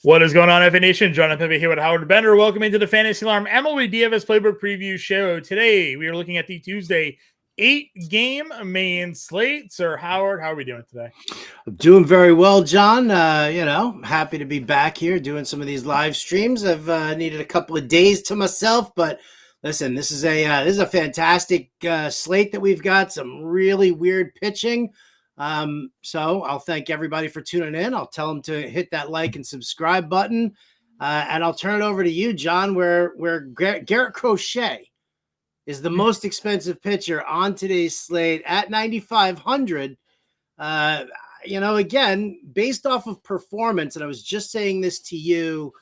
What is going on, FA Nation? Jonathan Pepe here with Howard Bender. Welcome into the Fantasy Alarm MLB DFS Playbook Preview Show. Today, we are looking at the Tuesday 8-game main slate. Sir Howard, how are we doing today? I'm doing very well, John. Happy to be back here doing some of these live streams. I've needed a couple of days to myself, but listen, this is a fantastic slate that we've got. Some really weird pitching. So I'll thank everybody for tuning in. I'll tell them to hit that like and subscribe button, and I'll turn it over to you, John. Where Garrett Crochet is the most expensive pitcher on today's slate at 9,500. Again, based off of performance, and I was just saying this to you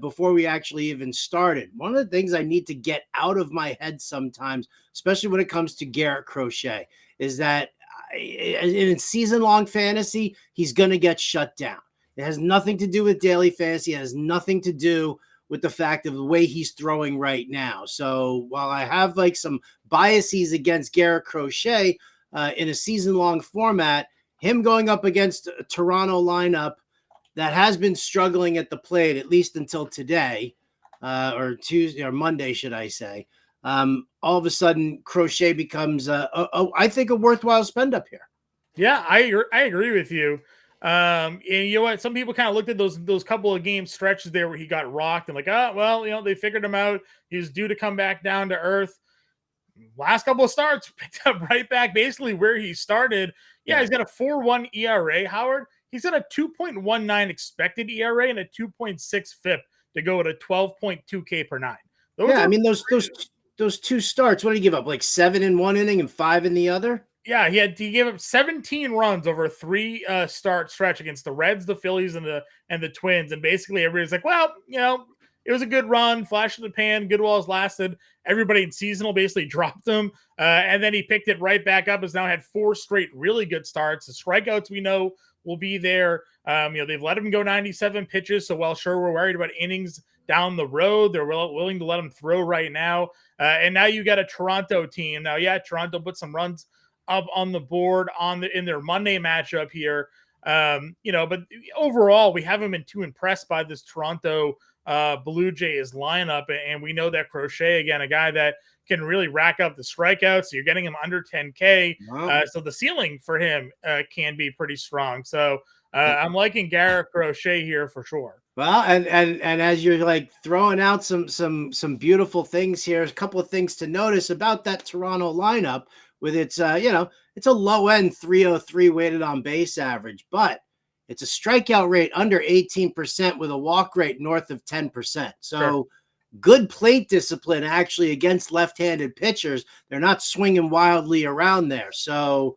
before we actually even started, one of the things I need to get out of my head sometimes, especially when it comes to Garrett Crochet, is that in season-long fantasy, he's going to get shut down. It has nothing to do with daily fantasy. It has nothing to do with the fact of the way he's throwing right now. So while I have like some biases against Garrett Crochet in a season-long format, him going up against a Toronto lineup that has been struggling at the plate, at least until today, or Tuesday or Monday, should I say. All of a sudden, Crochet becomes, I think, a worthwhile spend up here. Yeah, I agree with you. And you know what? Some people kind of looked at those couple of game stretches there where he got rocked and like, they figured him out. He was due to come back down to earth. Last couple of starts, picked up right back basically where he started. Yeah, he's got a 4.1 ERA, Howard. He's got a 2.19 expected ERA and a 2.6 FIP to go at a 12.2 K per nine. Those two starts, what did he give up? Like 7 in one inning and 5 in the other? Yeah, he gave up 17 runs over a 3 start stretch against the Reds, the Phillies, and the Twins. And basically everybody's like, well, it was a good run, flash in the pan, good while it's lasted. Everybody in seasonal basically dropped him. And then he picked it right back up, has now had 4 straight really good starts. The strikeouts we know will be there. They've let him go 97 pitches. So while sure we're worried about innings down the road, they're willing to let him throw right now. And now you got a Toronto team. Now, yeah, Toronto put some runs up on the board in their Monday matchup here. But overall, we haven't been too impressed by this Toronto Blue Jays lineup. And we know that Crochet, again, a guy that can really rack up the strikeouts. So you're getting him under 10K. Wow. So the ceiling for him can be pretty strong. So I'm liking Garrett Crochet here for sure. Well, and as you're like throwing out some beautiful things here, a couple of things to notice about that Toronto lineup with its, it's a low end 303 weighted on base average, but it's a strikeout rate under 18% with a walk rate north of 10%. So sure. Good plate discipline actually against left-handed pitchers. They're not swinging wildly around there. So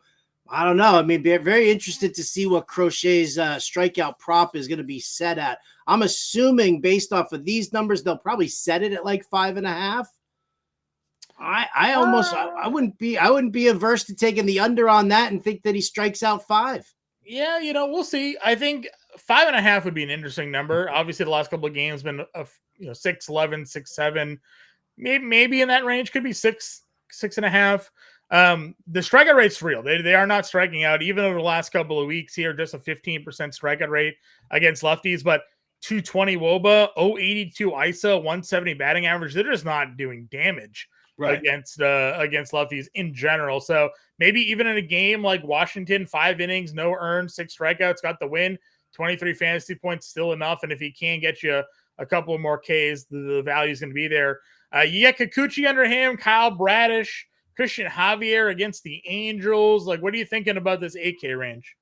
I don't know. I mean, very interested to see what Crochet's strikeout prop is going to be set at. I'm assuming based off of these numbers, they'll probably set it at like 5.5. I wouldn't be averse to taking the under on that and think that he strikes out 5. Yeah, we'll see. I think 5.5 would be an interesting number. Obviously, the last couple of games been 6-11, 6-7, maybe in that range. Could be 6.5. The strikeout rate's real. They are not striking out even over the last couple of weeks here. Just a 15% strikeout rate against lefties, but 220 WOBA, 082 ISO, 170 batting average. They're just not doing damage. Right. against lefties in general. So maybe even in a game like Washington, 5 innings, no earned, 6 strikeouts, got the win, 23 fantasy points, still enough. And if he can get you a couple of more Ks, the value is going to be there. You get Kikuchi under him, Kyle Bradish, Christian Javier against the Angels. Like, what are you thinking about this 8K range?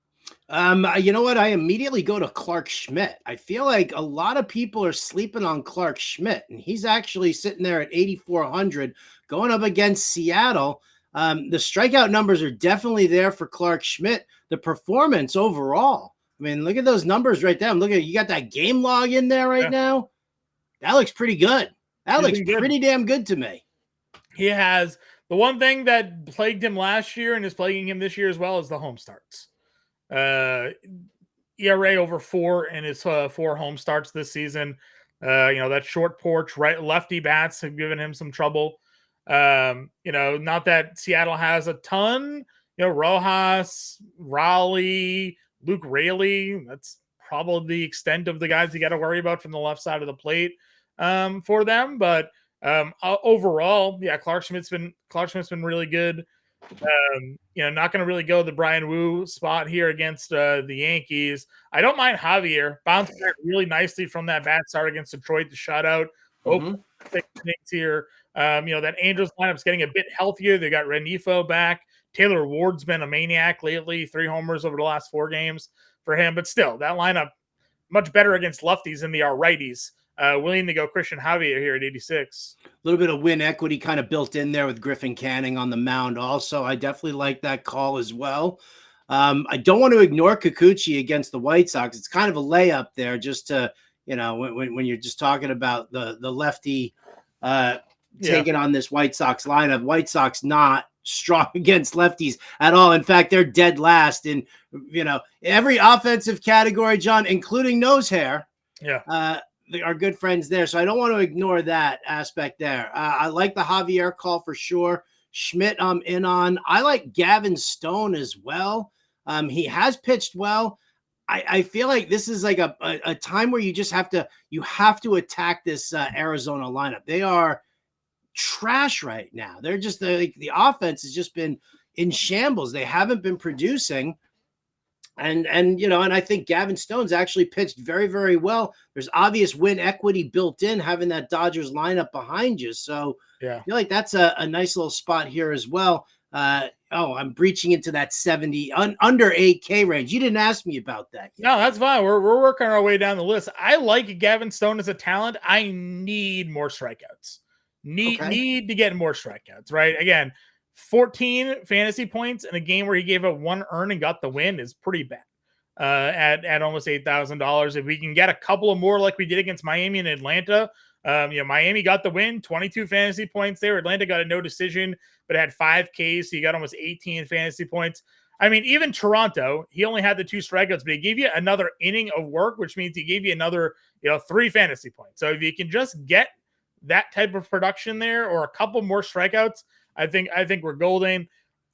You know what? I immediately go to Clark Schmidt. I feel like a lot of people are sleeping on Clark Schmidt, and he's actually sitting there at 8,400 going up against Seattle. The strikeout numbers are definitely there for Clark Schmidt. The performance overall, I mean, look at those numbers right there. I'm looking at, you got that game log in there right now. That looks pretty good. That looks pretty damn good to me. He has the one thing that plagued him last year and is plaguing him this year as well is the home starts. ERA over 4 in his 4 home starts this season. That short porch, right, lefty bats have given him some trouble. Not that Seattle has a ton. Rojas, Raleigh, Luke Raley. That's probably the extent of the guys you got to worry about from the left side of the plate for them. But overall, yeah, Clark Schmidt's been really good. Not going to really go the Brian Wu spot here against the Yankees. I don't mind Javier. Bounced back really nicely from that bad start against Detroit, the shutout. Open 6 innings here. That Angels lineup's getting a bit healthier. They got Renifo back. Taylor Ward's been a maniac lately. 3 homers over the last 4 games for him. But still, that lineup much better against lefties than they are righties. Willing to go Christian Javier here at 86. A little bit of win equity kind of built in there with Griffin Canning on the mound. Also, I definitely like that call as well. I don't want to ignore Kikuchi against the White Sox. It's kind of a layup there, just to when you're just talking about the lefty taking on this White Sox lineup. White Sox not strong against lefties at all. In fact, they're dead last in every offensive category, John, including nose hair. Yeah. Our good friends there. So I don't want to ignore that aspect there. I like the Javier call for sure. Schmidt, I'm in on. I like Gavin Stone as well. He has pitched well. I feel like this is like a time where you just have to attack this Arizona lineup. They are trash right now. They're just the offense has just been in shambles. They haven't been producing. And I think Gavin Stone's actually pitched very, very well. There's obvious win equity built in having that Dodgers lineup behind you. So yeah, I feel like that's a nice little spot here as well. I'm breaching into that 70 under 8K range. You didn't ask me about that yet. No, that's fine. We're working our way down the list. I like Gavin Stone as a talent. I need more strikeouts. Need to get more strikeouts, right? Again, 14 fantasy points in a game where he gave up 1 earn and got the win is pretty bad at almost $8,000. If we can get a couple of more like we did against Miami and Atlanta, Miami got the win, 22 fantasy points there. Atlanta got a no decision, but had 5 Ks. So you got almost 18 fantasy points. I mean, even Toronto, he only had the 2 strikeouts, but he gave you another inning of work, which means he gave you another, 3 fantasy points. So if you can just get that type of production there or a couple more strikeouts, I think we're golden.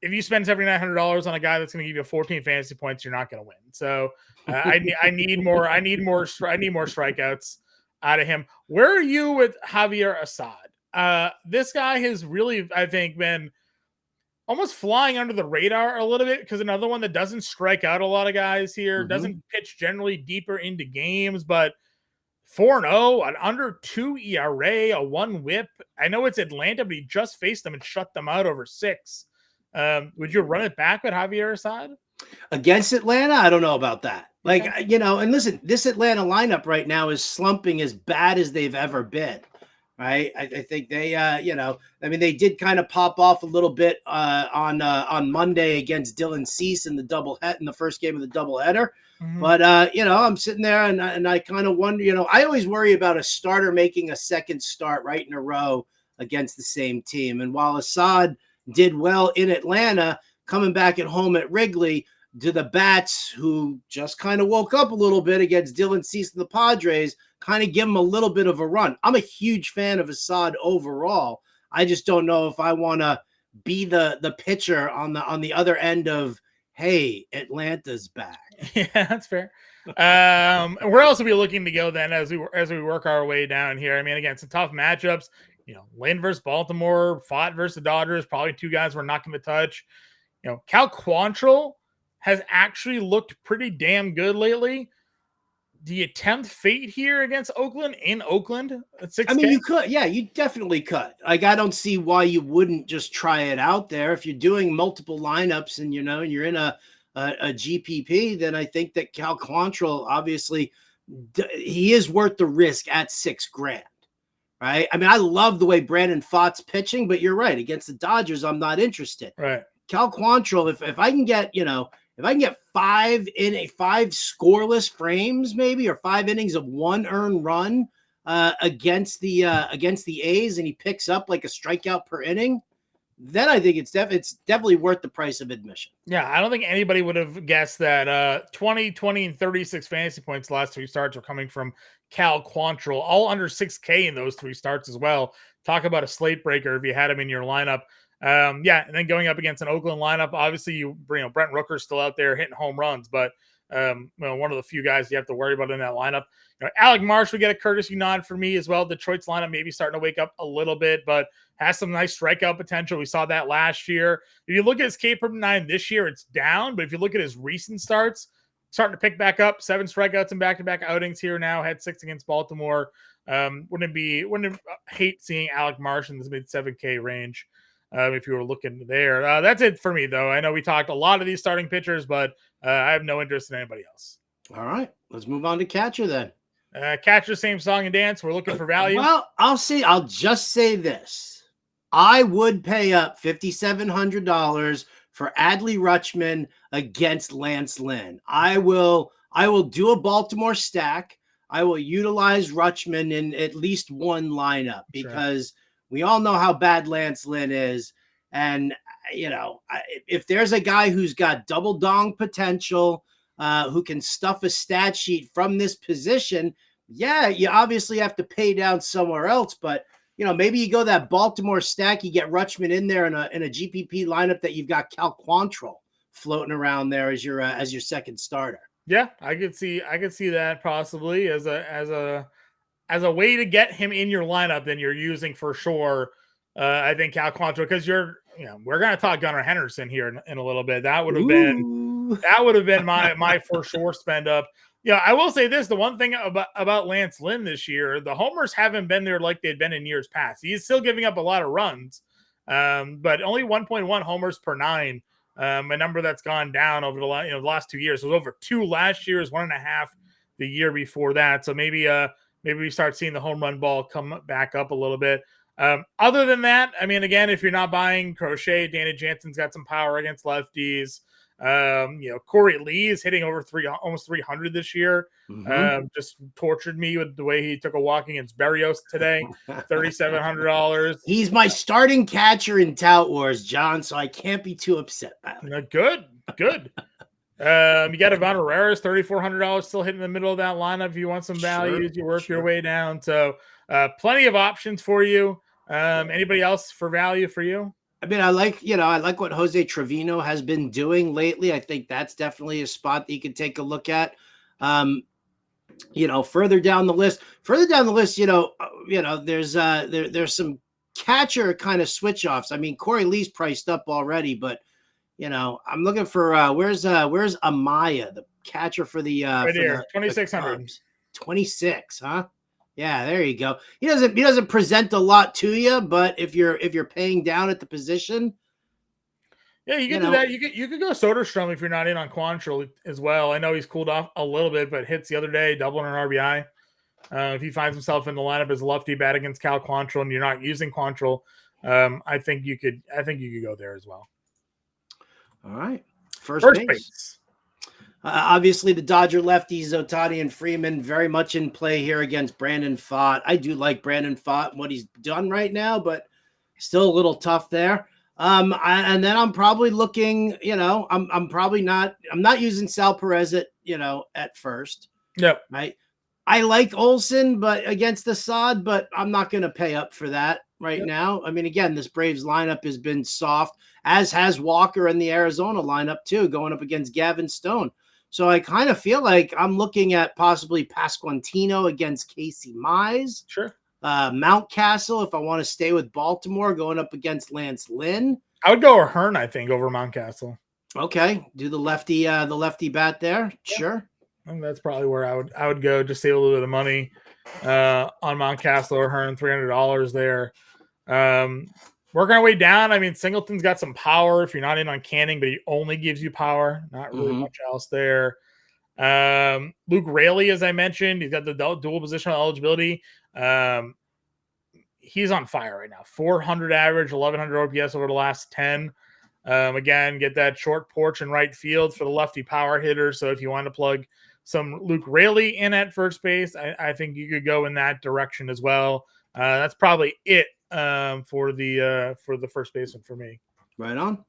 If you spend $7,900 on a guy that's going to give you 14 fantasy points, you're not going to win. So I need more strikeouts out of him. Where are you with Javier Assad? This guy has really, I think, been almost flying under the radar a little bit because another one that doesn't strike out a lot of guys here, doesn't pitch generally deeper into games, but 4-0, an under 2 ERA, a 1 whip. I know it's Atlanta, but he just faced them and shut them out over 6. Would you run it back with Javier Assad? Against Atlanta? I don't know about that. And listen, this Atlanta lineup right now is slumping as bad as they've ever been. Right. I think they, they did kind of pop off a little bit on Monday against Dylan Cease in the first game of the doubleheader. But, I'm sitting there and I kind of wonder, I always worry about a starter making a second start right in a row against the same team. And while Assad did well in Atlanta, coming back at home at Wrigley, to the bats who just kind of woke up a little bit against Dylan Cease and the Padres, kind of give him a little bit of a run. I'm a huge fan of Assad overall. I just don't know if I want to be the pitcher on the other end of, hey, Atlanta's back. Yeah, that's fair. Where else are we looking to go then as we work our way down here? I mean, again, some tough matchups. Lynn versus Baltimore, Fott versus the Dodgers, probably 2 guys we're not going to touch. Cal Quantrill has actually looked pretty damn good lately. Do you tempt fate here against Oakland in Oakland at 6K? I mean, you could. Yeah, you definitely could. Like, I don't see why you wouldn't just try it out there. If you're doing multiple lineups and, you're in a GPP, then I think that Cal Quantrill, obviously, he is worth the risk at $6,000. Right. I mean, I love the way Brandon Fott's pitching, but you're right. Against the Dodgers, I'm not interested. Right. Cal Quantrill, if I can get, if I can get 5 scoreless frames, maybe, or 5 innings of 1 earned run against the A's, and he picks up like a strikeout per inning, then I think it's definitely worth the price of admission. Yeah, I don't think anybody would have guessed that 20, and 36 fantasy points the last 3 starts are coming from Cal Quantrill, all under 6K in those 3 starts as well. Talk about a slate breaker if you had him in your lineup. And then going up against an Oakland lineup, obviously Brent Rooker's still out there hitting home runs, but One of the few guys you have to worry about in that lineup. Alec Marsh would get a courtesy nod for me as well. Detroit's lineup maybe starting to wake up a little bit, but has some nice strikeout potential. We saw that last year. If you look at his K per 9 this year, it's down, but if you look at his recent starts, starting to pick back up. 7 strikeouts in back-to-back outings here now. Had 6 against Baltimore. Wouldn't hate seeing Alec Marsh in this mid 7K range if you were looking there. That's it for me, though. I know we talked a lot of these starting pitchers, but I have no interest in anybody else. All right, let's move on to catcher then. Catcher, same song and dance. We're looking for value. Well, I'll just say this. I would pay up $5,700 for Adley Rutschman against Lance Lynn. I will do a Baltimore stack. I will utilize Rutschman in at least one lineup because we all know how bad Lance Lynn is. And, if there's a guy who's got double dong potential, who can stuff a stat sheet from this position, you obviously have to pay down somewhere else. But, maybe you go that Baltimore stack, you get Rutschman in there in a GPP lineup that you've got Cal Quantrill floating around there as your second starter. Yeah, I could see that possibly as a way to get him in your lineup. Then you're using for sure. I think Cal Quantrill, because we're going to talk Gunnar Henderson here in a little bit. That would have been my for sure spend up. I will say this: the one thing about Lance Lynn this year, the homers haven't been there like they'd been in years past. He's still giving up a lot of runs, but only 1.1 homers per 9. A number that's gone down over the last 2 years. It was over 2 last year, is 1.5 the year before that. So maybe we start seeing the home run ball come back up a little bit. Other than that, I mean, again, if you're not buying Crochet, Danny Jansen's got some power against lefties. Corey Lee is hitting over almost 300 this year. Just tortured me with the way he took a walk against Berrios today. $3,700. He's my starting catcher in Tout Wars, John, so I can't be too upset about it. Good. You got Ivan Herrera's $3,400 still hitting the middle of that lineup. If you want some values, you work your way down. So plenty of options for you. Anybody else for value for you? I mean, I like what Jose Trevino has been doing lately. I think that's definitely a spot that you can take a look at. Further down the list, there's some catcher kind of switch offs. I mean, Corey Lee's priced up already, but I'm looking for where's Amaya, the catcher for the right here, 2,600. 26, huh? Yeah, there you go. He doesn't present a lot to you, but if you're paying down at the position, yeah, you can do that. You could go Soderstrom if you're not in on Quantrill as well. I know he's cooled off a little bit, but hits the other day, doubling an RBI. If he finds himself in the lineup as a lefty bat against Cal Quantrill, and you're not using Quantrill, I think you could go there as well. All right, first base. Obviously, the Dodger lefties, Ohtani and Freeman, very much in play here against Brandon Pfaadt. I do like Brandon Pfaadt and what he's done right now, but still a little tough there. And then I'm probably looking, I'm not using Sal Perez at first. Yep. Right. I like Olsen, but against the sod, but I'm not going to pay up for that right now. I mean, again, this Braves lineup has been soft, as has Walker in the Arizona lineup too, going up against Gavin Stone. So I kind of feel like I'm looking at possibly Pasquantino against Casey Mize. Sure. Mountcastle, if I want to stay with Baltimore, going up against Lance Lynn. I would go Ahern, I think, over Mountcastle. Okay. Do the lefty bat there. Yeah. Sure. I think that's probably where I would go. Just save a little bit of money on Mountcastle or Ahern, $300 there. Working our way down. I mean, Singleton's got some power if you're not in on Canning, but he only gives you power. Not really much else there. Luke Raley, as I mentioned, he's got the dual positional eligibility. He's on fire right now. 400 average, 1,100 OPS over the last 10. Again, get that short porch in right field for the lefty power hitter. So if you want to plug some Luke Raley in at first base, I think you could go in that direction as well. That's probably it for the first baseman for me. Right on.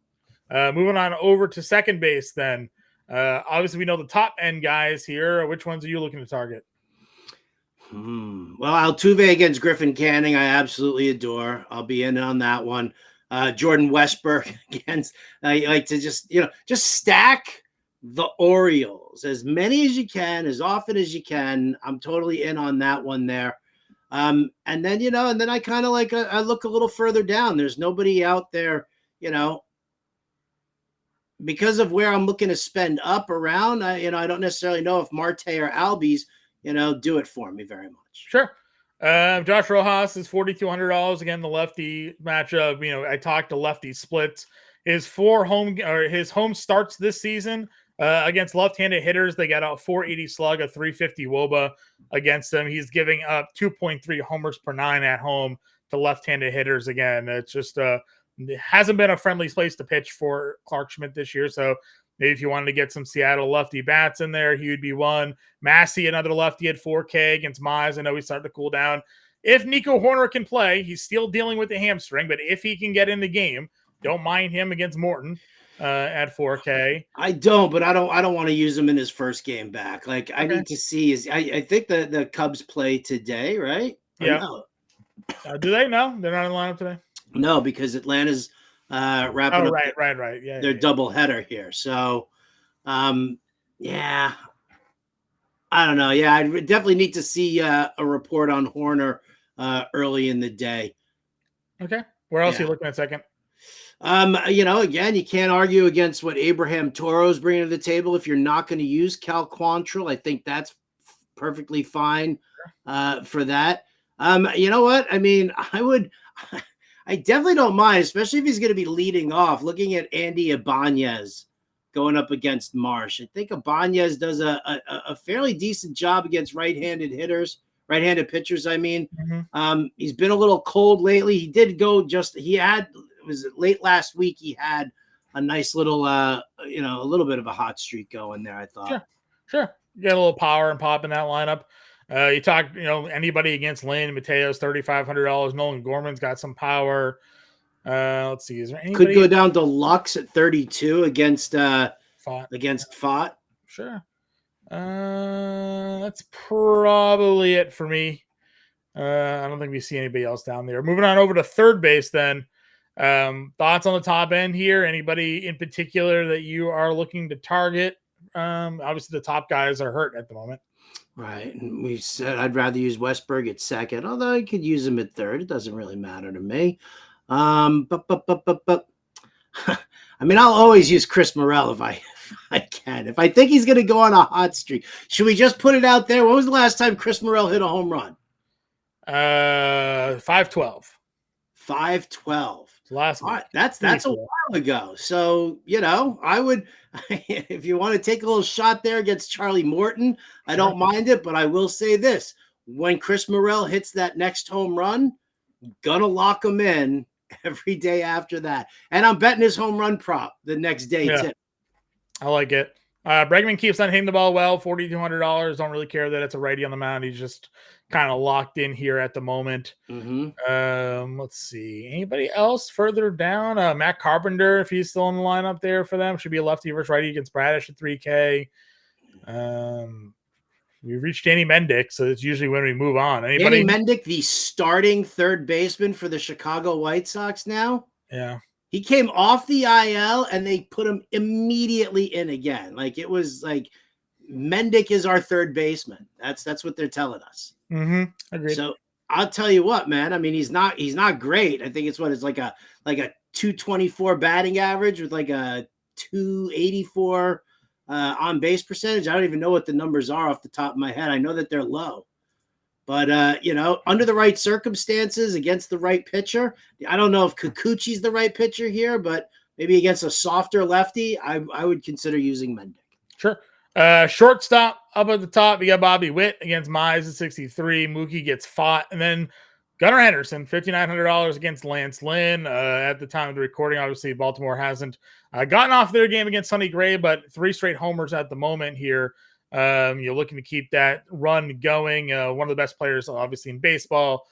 Moving on over to second base then. Obviously, we know the top end guys here. Which ones are you looking to target? Well, Altuve against Griffin Canning, I absolutely adore. I'll be in on that one. Jordan Westburg against, I like to just stack the Orioles. As many as you can, as often as you can. I'm totally in on that one there. And then, and then I kind of I look a little further down. There's nobody out there, because of where I'm looking to spend up around. I don't necessarily know if Marte or Albies, do it for me very much. Sure. Josh Rojas is $4,200. Again, the lefty matchup. I talked to lefty splits. His home starts this season against left-handed hitters. They got a 480 slug, a 350 WOBA against them. He's giving up 2.3 homers per 9 at home to left-handed hitters. Again, it's just it hasn't been a friendly place to pitch for Clark Schmidt this year. So maybe if you wanted to get some Seattle lefty bats in there, he would be one. Massey, another lefty at 4K against Mize. I know he's starting to cool down. If Nico Horner can play, he's still dealing with the hamstring, but if he can get in the game, don't mind him against Morton at 4K. I don't, but I don't want to use him in his first game back. I need to see I think the Cubs play today, right? Yeah. No? Do they? No, they're not in the lineup today. No, because Atlanta's wrapping up. Right. Yeah, their doubleheader here. So, yeah, I don't know. Yeah, I definitely need to see a report on Horner early in the day. Okay. Where else are you looking at second? Again, you can't argue against what Abraham Toro's bringing to the table. If you're not going to use Cal Quantrill, I think that's perfectly fine for that. You know what? I mean, I definitely don't mind, especially if he's going to be leading off. Looking at Andy Ibanez going up against Marsh, I think Ibanez does a fairly decent job against right-handed pitchers. I mean, he's been a little cold lately. He did go was it late last week? He had a nice little, a little bit of a hot streak going there. I thought, sure, get a little power and pop in that lineup. You talk, anybody against Lane Mateo's $3,500. Nolan Gorman's got some power. Let's see, is there anybody? Could go down to Lux at 32 against Fott. Sure. That's probably it for me. I don't think we see anybody else down there. Moving on over to third base then. Thoughts on the top end here? Anybody in particular that you are looking to target? Obviously the top guys are hurt at the moment. Right. And we said I'd rather use Westberg at second, although I could use him at third. It doesn't really matter to me. But I mean, I'll always use Chris Morel if I can. If I think he's going to go on a hot streak. Should we just put it out there? When was the last time Chris Morel hit a home run? 512. 512. Last week. That's a while ago. So, I would, if you want to take a little shot there against Charlie Morton, I don't mind it, but I will say this. When Chris Morel hits that next home run, gonna lock him in every day after that. And I'm betting his home run prop the next day, too. I like it. Bregman keeps on hitting the ball well, $4,200. Don't really care that it's a righty on the mound. He's just kind of locked in here at the moment. Let's see. Anybody else further down? Matt Carpenter, if he's still in the lineup there for them, should be a lefty versus righty against Bradish at 3K. We've reached Danny Mendick, so it's usually when we move on. Danny Mendick, the starting third baseman for the Chicago White Sox now? Yeah. He came off the IL and they put him immediately in again. It was like Mendick is our third baseman. That's what they're telling us. Agreed. So I'll tell you what, man. I mean, he's not great. I think it's like a 224 batting average with like a 284 on base percentage. I don't even know what the numbers are off the top of my head. I know that they're low. But, under the right circumstances against the right pitcher, I don't know if Kikuchi's the right pitcher here, but maybe against a softer lefty, I would consider using Mendick. Sure. Shortstop up at the top, you got Bobby Witt against Mize at 63. Mookie gets fought. And then Gunnar Henderson, $5,900 against Lance Lynn. At the time of the recording, obviously, Baltimore hasn't gotten off their game against Sonny Gray, but 3 straight homers at the moment here. You're looking to keep that run going. One of the best players, obviously, in baseball.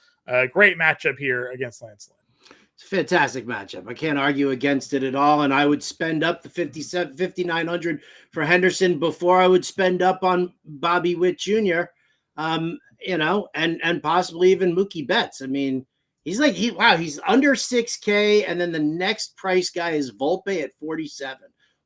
Great matchup here against Lance Lynn. It's a fantastic matchup. I can't argue against it at all. And I would spend up the $5,900 for Henderson before I would spend up on Bobby Witt Jr. And possibly even Mookie Betts. I mean, he's under 6K, and then the next price guy is Volpe at 47.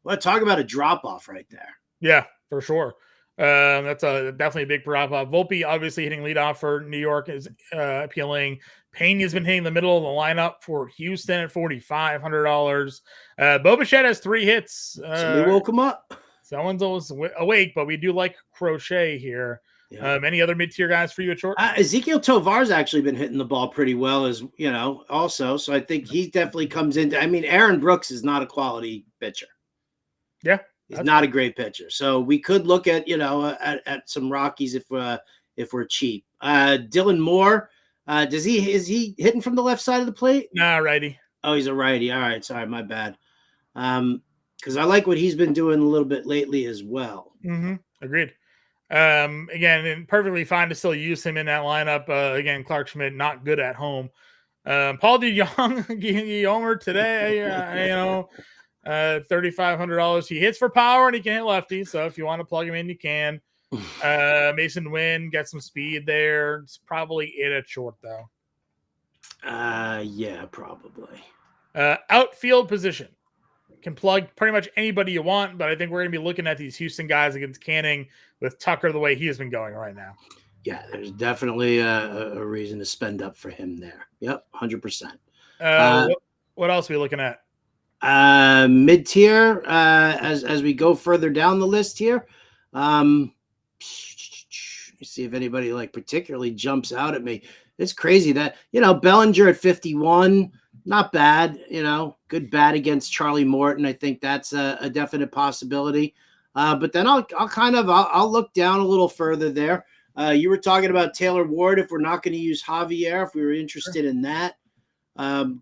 Well, talk about a drop off right there. Yeah, for sure. That's definitely a big drop off. Volpe obviously hitting leadoff for New York is appealing. Payne has been hitting the middle of the lineup for Houston at $4,500. Bo Bichette has 3 hits. Somebody woke him up. Someone's always awake, but we do like Crochet here. Yeah. Any other mid-tier guys for you at short? Ezekiel Tovar's actually been hitting the ball pretty well, as you know, also. So I think he definitely comes into. I mean, Aaron Brooks is not a quality pitcher. Yeah, he's not a great pitcher. So we could look at at some Rockies if we're cheap. Dylan Moore, is he hitting from the left side of the plate? Nah, righty. Oh, he's a righty. All right, sorry, my bad. Because I like what he's been doing a little bit lately as well. Mm-hmm. Agreed. Again, perfectly fine to still use him in that lineup. Again, Clark Schmidt not good at home. Paul DeJong, Homer today, $3,500. He hits for power and he can hit lefty. So if you want to plug him in, you can. Mason Wynn, get some speed there. It's probably it at short though. Yeah, probably. Outfield position. Can plug pretty much anybody you want, but I think we're going to be looking at these Houston guys against Canning with Tucker the way he has been going right now. Yeah, there's definitely a reason to spend up for him there. Yep, 100%. What else are we looking at? Mid-tier, as we go further down the list here. Let me see if anybody particularly jumps out at me. It's crazy that, Bellinger at 51, not bad, good bat against Charlie Morton. I think that's a definite possibility. But then I'll look down a little further there. You were talking about Taylor Ward. If we're not going to use Javier, if we were interested in that.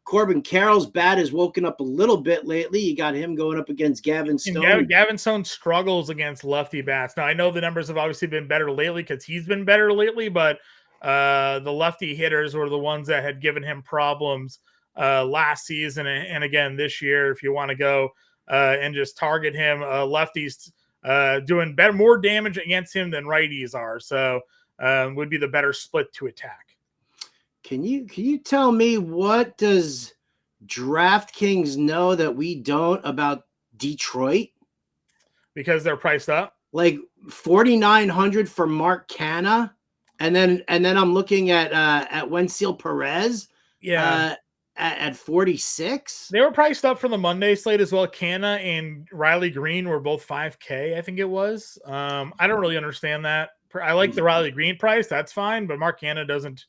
Corbin Carroll's bat has woken up a little bit lately. You got him going up against Gavin Stone. Gavin Stone struggles against lefty bats. Now, I know the numbers have obviously been better lately because he's been better lately, but the lefty hitters were the ones that had given him problems last season and again this year. If you want to go and just target him, lefties doing more damage against him than righties are. So would be the better split to attack. Can you tell me what does DraftKings know that we don't about Detroit? Because they're priced up. Like 4,900 for Mark Canha, and then I'm looking at Wensil Perez. Yeah. At 46. They were priced up for the Monday slate as well. Canha and Riley Green were both $5,000, I think it was. I don't really understand that. I like the Riley Green price. That's fine. But Mark Canha doesn't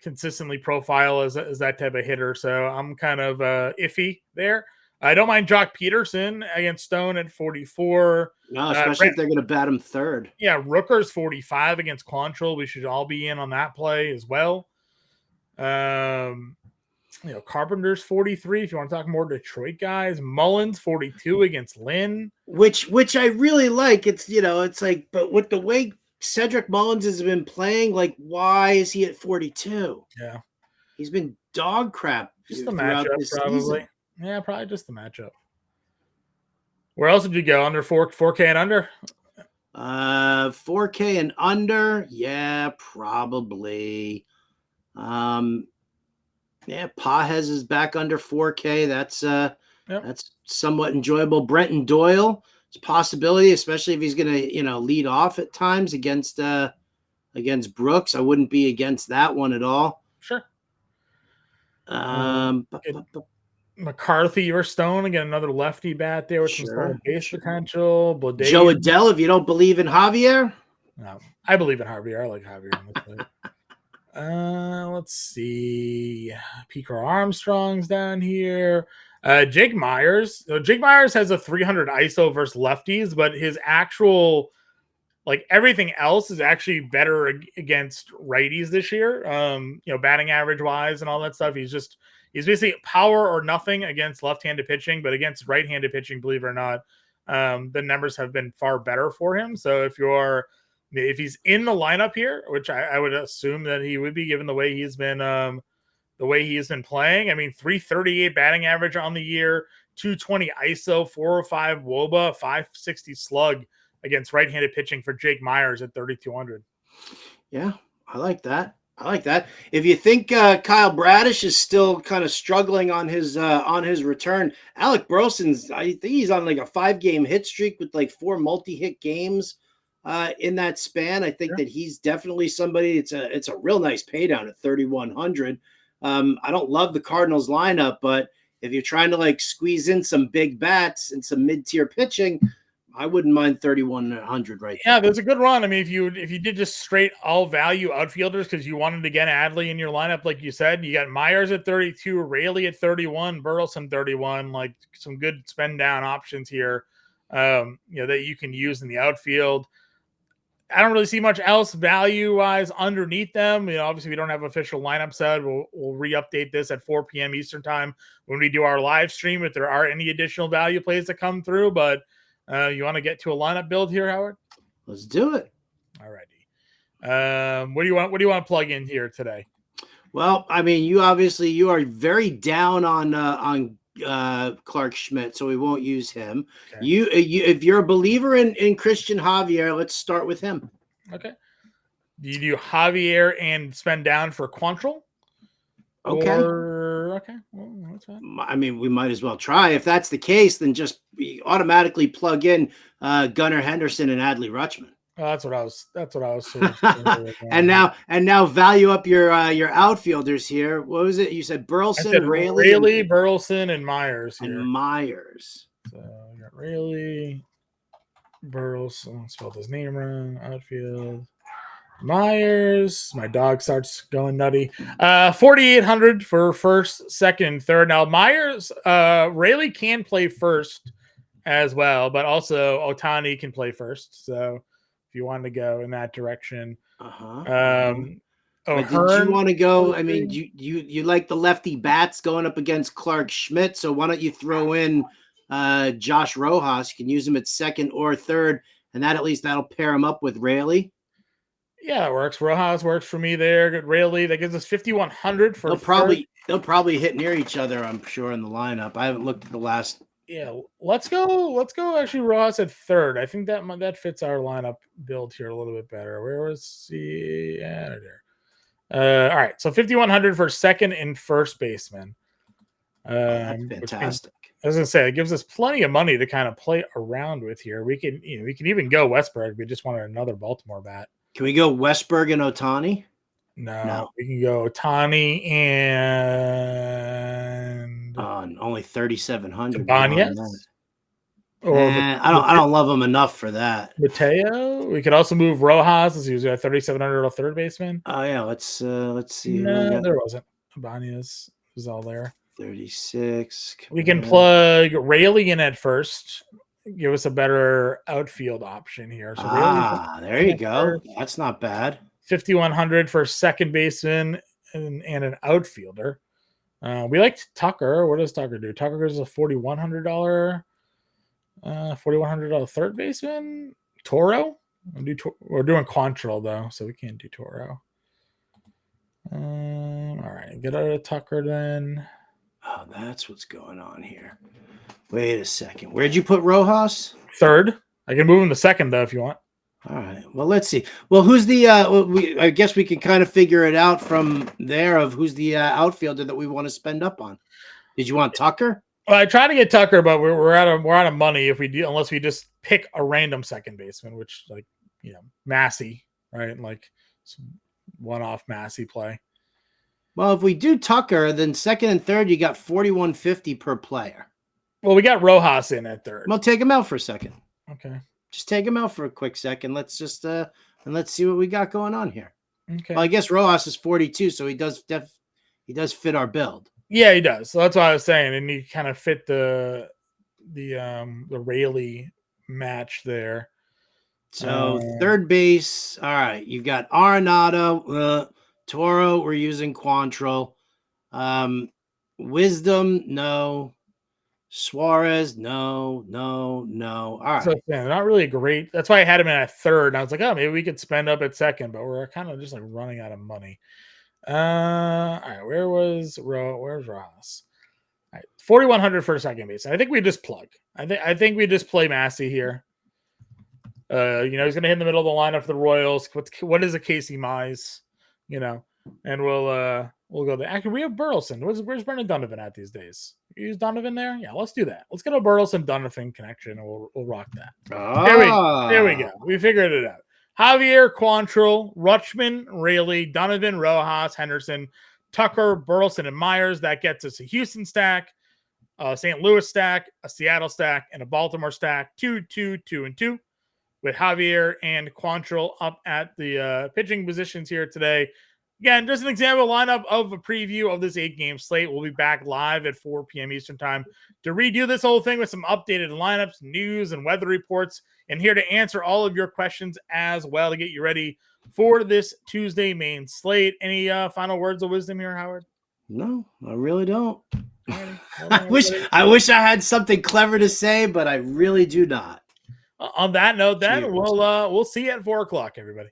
consistently profile as that type of hitter. So I'm kind of iffy there. I don't mind Jock Peterson against Stone at 44. No, especially if they're going to bat him third. Yeah, Rooker's 45 against Quantrill. We should all be in on that play as well. Carpenter's 43. If you want to talk more Detroit guys, Mullins 42 against Lynn, which I really like. It's but with the way Cedric Mullins has been playing, why is he at 42? Yeah, he's been dog crap. Just the matchup, probably. Season. Yeah, probably just the matchup. Where else did you go? Under 4K and under? 4K and under. Yeah, probably. Yeah, Pajes is back under 4K. That's somewhat enjoyable. Brenton Doyle, it's a possibility, especially if he's going to, lead off at times against Brooks. I wouldn't be against that one at all. Sure. McCarthy or Stone, again, another lefty bat there with some base potential. Blade. Joe Adele, if you don't believe in Javier. No, I believe in Javier. I like Javier on this play. Let's see. Pico Armstrong's down here. Jake Myers. Jake Myers has a 300 ISO versus lefties, but his actual, everything else is actually better against righties this year. Batting average wise and all that stuff. He's basically power or nothing against left-handed pitching, but against right-handed pitching, believe it or not, the numbers have been far better for him. So if he's in the lineup here, which I would assume that he would be given the way he's been playing. I mean, 338 batting average on the year, 220 ISO, 405 WOBA, 560 slug against right-handed pitching for Jake Myers at 3,200. Yeah, I like that. I like that. If you think Kyle Bradish is still kind of struggling on his return, Alec Burleson's, I think he's on like a 5-game hit streak with like 4 multi-hit games in that span. I think that he's definitely somebody. It's a real nice pay down at 3,100. I don't love the Cardinals lineup, but if you're trying to like squeeze in some big bats and some mid-tier pitching, I wouldn't mind 3,100 right there. Yeah, there's a good run. I mean, if you did just straight all value outfielders because you wanted to get Adley in your lineup, like you said, you got Myers at 32, Raley at 31, Burleson 31, like some good spend down options here, that you can use in the outfield. I don't really see much else value-wise underneath them. Obviously we don't have official lineup set. We'll re-update this at 4 p.m. Eastern time when we do our live stream if there are any additional value plays that come through. But you want to get to a lineup build here, Howard? Let's do it. All righty. What do you want to plug in here today? Well, I mean, you are very down on Clark Schmidt, so we won't use him. Okay. You if you're a believer in Christian Javier, let's start with him. Okay. Do you do Javier and spend down for Quantrill? Okay. Okay. Well, that's fine. I mean, we might as well try. If that's the case, then just automatically plug in Gunnar Henderson and Adley Rutschman. Oh, that's what I was. and now value up your outfielders here. What was it? You said Burleson, Raley, Burleson, and Myers here. And Myers. So I got Raley, Burleson. I spelled his name wrong. Outfield. Myers. My dog starts going nutty. 4,800 for first, second, and third. Now Myers, Raley can play first as well, but also Ohtani can play first. So if you want to go in that direction. Did you want to go? I mean, you like the lefty bats going up against Clark Schmidt, so why don't you throw in Josh Rojas? You can use him at second or third, and that'll pair him up with Raley. Yeah, it works. Rojas works for me there. Good Raley. That gives us 5,100 for they'll probably hit near each other, I'm sure, in the lineup. I haven't looked at the last. Yeah, let's go actually Rojas at third. I think that fits our lineup build here a little bit better. Where was he? Yeah, there. All right, so 5,100 for second and first baseman. That's fantastic. I was gonna say it gives us plenty of money to kind of play around with here. We can even go Westberg. We just wanted another Baltimore bat. Can we go Westberg and Ohtani? No. We can go Ohtani and only 3,700. Ibanez. I don't love him enough for that. Mateo. We could also move Rojas as he was at 3,700 third baseman. Oh yeah, let's see. No, there wasn't. Ibanez was all there. 36. We can plug Raley in at first. Give us a better outfield option here. So there you go. That's not bad. 5,100 for second baseman and an outfielder. We liked Tucker. What does Tucker do? Tucker is a $4,100 third baseman. Toro. We're doing Quantrill though, so we can't do Toro. All right, get out of Tucker then. Oh, that's what's going on here. Wait a second. Where'd you put Rojas? Third. I can move him to second though if you want. All right. Well, let's see. Well, who's the? I guess we can kind of figure it out from there of who's the outfielder that we want to spend up on. Did you want Tucker? Well, I tried to get Tucker, but we're out of money if we do unless we just pick a random second baseman, which Massey, right? Like one-off Massey play. Well, if we do Tucker, then second and third, you got 4,150 per player. Well, we got Rojas in at third. Well, take him out for a second. Okay. Just take him out for a quick second. Let's just and let's see what we got going on here. Okay. Well, I guess Rojas is 42, so he does fit our build. Yeah, he does. So that's what I was saying, and he kind of fit the Raley match there. So third base. All right, you've got Arenado. Toro, we're using Quantrill. Wisdom, no. Suarez, no. All right. So not really great. That's why I had him in at third. And I was like, oh, maybe we could spend up at second, but we're kind of just like running out of money. All right, where's Ross? All right, 4,100 for second base. I think we just plug. I think we just play Massey here. He's gonna hit in the middle of the lineup for the Royals. What is a Casey Mize? and we'll go there. Actually, we have Burleson. Where's Brendan Donovan at these days? You use Donovan there? Yeah, let's do that. Let's get a Burleson Donovan connection, and we'll rock that. There we go. We figured it out. Javier, Quantrill, Rutschman, Rayleigh, Donovan, Rojas, Henderson, Tucker, Burleson, and Myers. That gets us a Houston stack, a St. Louis stack, a Seattle stack, and a Baltimore stack. 2, 2, 2, and 2. With Javier and Quantrill up at the pitching positions here today. Again, just an example lineup of a preview of this 8-game slate. We'll be back live at 4 p.m. Eastern time to redo this whole thing with some updated lineups, news, and weather reports. And here to answer all of your questions as well to get you ready for this Tuesday main slate. Any final words of wisdom here, Howard? No, I really don't. I wish I had something clever to say, but I really do not. On that note, then we'll see you at 4 o'clock, everybody.